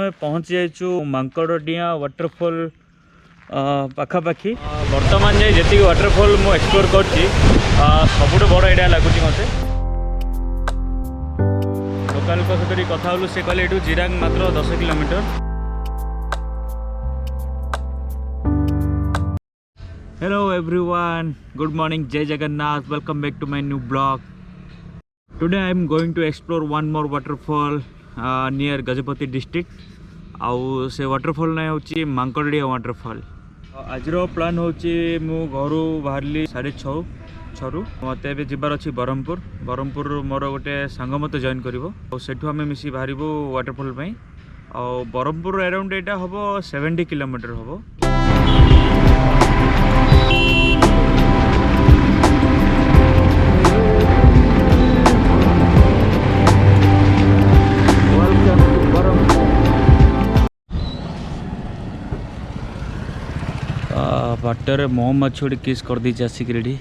आम पहुँची जाइचु मांकड़डिया वाटरफॉल पाखापाखि बर्तमान जाए जी वाटरफॉल मु एक्सप्लोर कर सबुठ बड़ एरिया लगुच मत लोकाल सहित कथा हलु से कहले एठू जिरांग मात्र 10 kilometre. Hello everyone, good morning, Jai Jagannath, welcome back to my new blog. Today I am going to explore one more waterfall near Gajapati district. आउ से waterfall ना होची मांकड़डिया waterfall। आज रो प्लान होची मु घरू बाहरली 6:30 मते एबे जिबार अछि बरहमपुर मोर गोटे सांग मते जॉइन करिवो और सेठू हमें मिसी बाहरिबो वाटरफॉल पई और बरहमपुर अराउंड एटा हबो 70 किलोमीटर हबो। वाटर मोम मछोड़ी किस कर दी आसिक रेडी।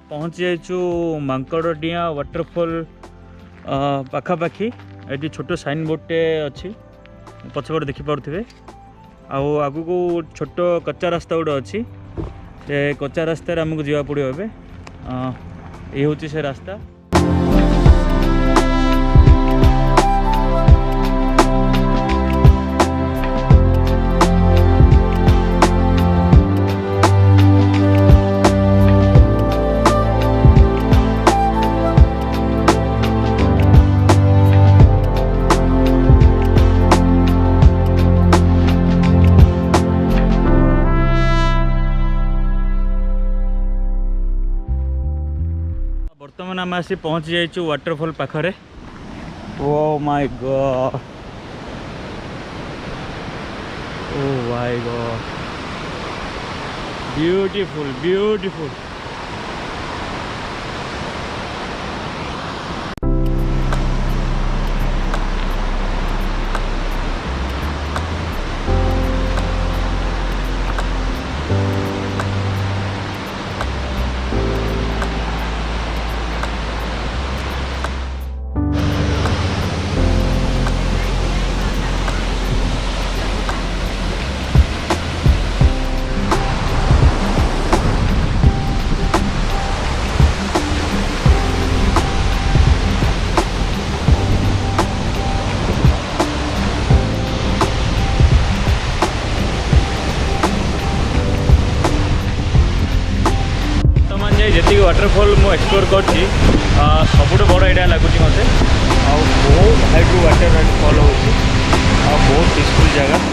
पहुँची मांकड़डिया वाटरफॉल पाखापाखि ये छोट साइन बोर्डटे अच्छी पछपटे देखिपे आगु को छोट कच्चा रास्ता गोटे अच्छी से कच्चा रास्तार आमको जावाक पड़ो ये हूँ से रास्ता। बर्तमान आम आसी पहुँची जाइचु वाटरफॉल पाखरे। Oh my god, oh my god, beautiful beautiful. जी वाटरफॉल मु एक्सप्लोर कर सबुठ बड़ एरिया लगुच मत बहुत हाइट वाटरफॉल हो बहुत पीसफुल जगह।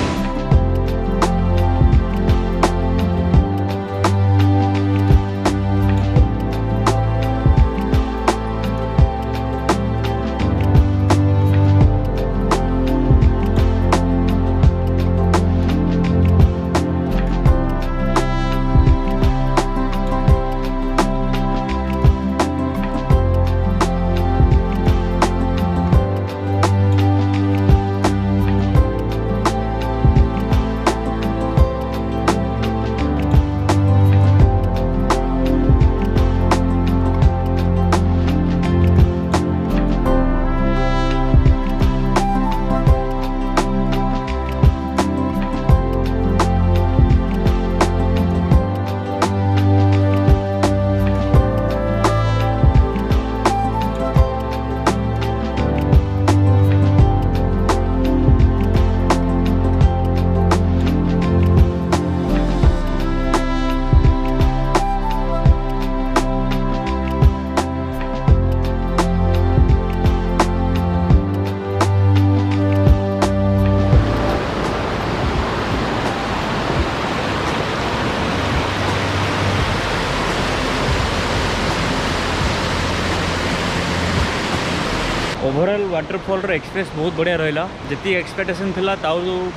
ओवरऑल वाटरफॉल एक्सपीरियंस बहुत बढ़िया रहा जी एक्सपेक्टेशन था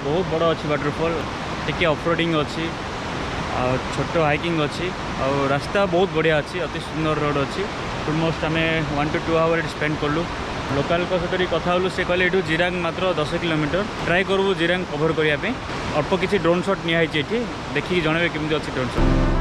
बहुत बड़ अच्छी वाटरफॉल टी ऑफरोडिंग अच्छी छोट हाइकिंग अच्छी और रास्ता बहुत बढ़िया अच्छी अति सुंदर रोड अच्छी ऑलमोस्ट आम 1 to 2 आवर स्पेंड कलु लोकल सहित कथा हलु से कहले ये जिरांग मात्र 10 किलोमीटर ट्राए करूँ जिरांग कभर करने अल्प किसी ड्रोन शॉट निहाई देखिए जनइबे केमती अच्छी ड्रोन शॉट।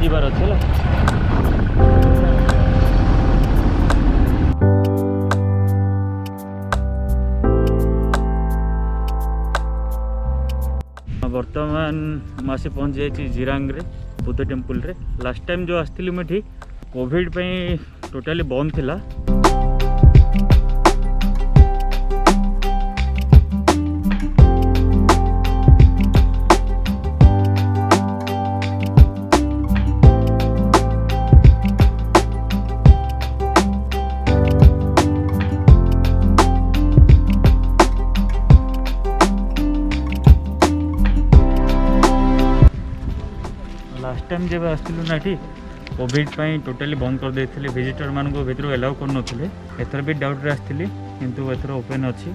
जीवार अच्छे बर्तमान मासे पहुँच जाइए जिरांग रे बुद्ध टेम्पल रे। लास्ट टाइम जो आसती मैं ठीक कोविड पे टोटाली बंद थिला लास्ट टाइम जब आसलु ना ठीक कोविड पे टोटाली बंद कर देते विजिटर मान भर एलाउ कर नुले एथर भी डाउट आसती किंतु एथर ओपन अच्छी।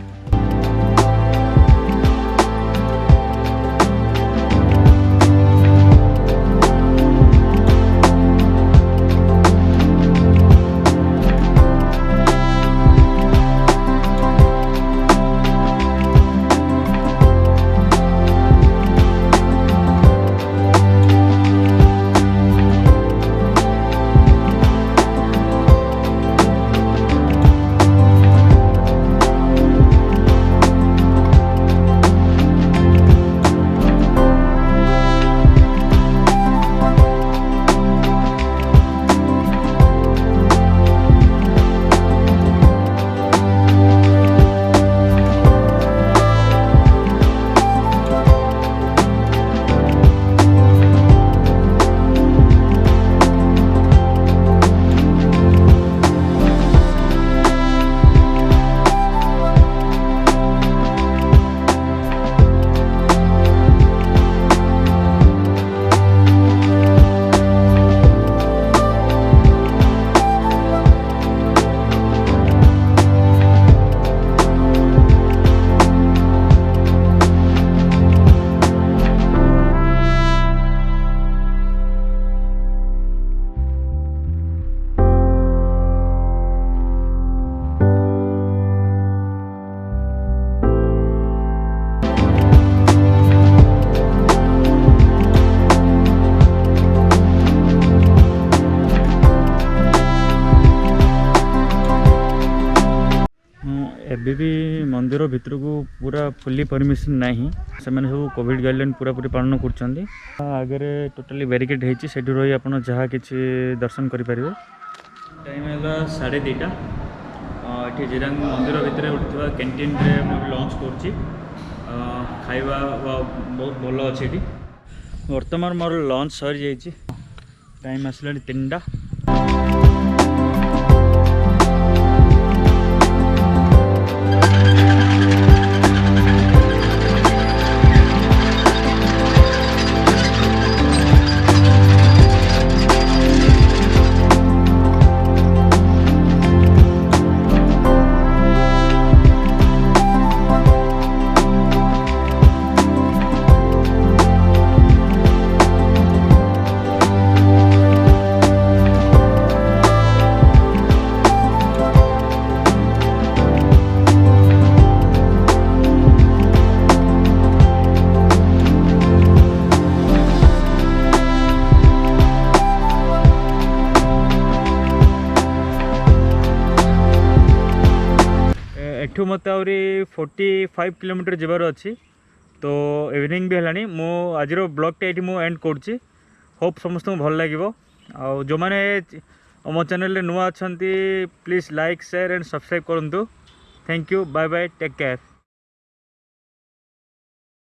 एबी भी मंदिर भितर को पूरा फुल्ली परमिशन नहीं से मैंने सब कोविड गाइडलाइन पूरा पूरी पालन कर आगे टोटाली बैरिकेड होती से रही आप जहाँ कि दर्शन करेंगे। टाइम है 2:30 ये जिरांग मंदिर भितर उठा कैंटीन में लंच कर खाଇବା बहुत भल अच्छे। बर्तमान मोर लंच सरी जाइए टाइम आसला 3टा। एठू मत आहरी 45 किलोमीटर जबार अच्छी तो इवनिंग भी है मो आज ब्लॉग टे मु एंड कर होप समस्त भल लगे आ जो मैंने मो चैनल नुआ अच्छा please like share and subscribe करूँ। Thank you bye bye take care.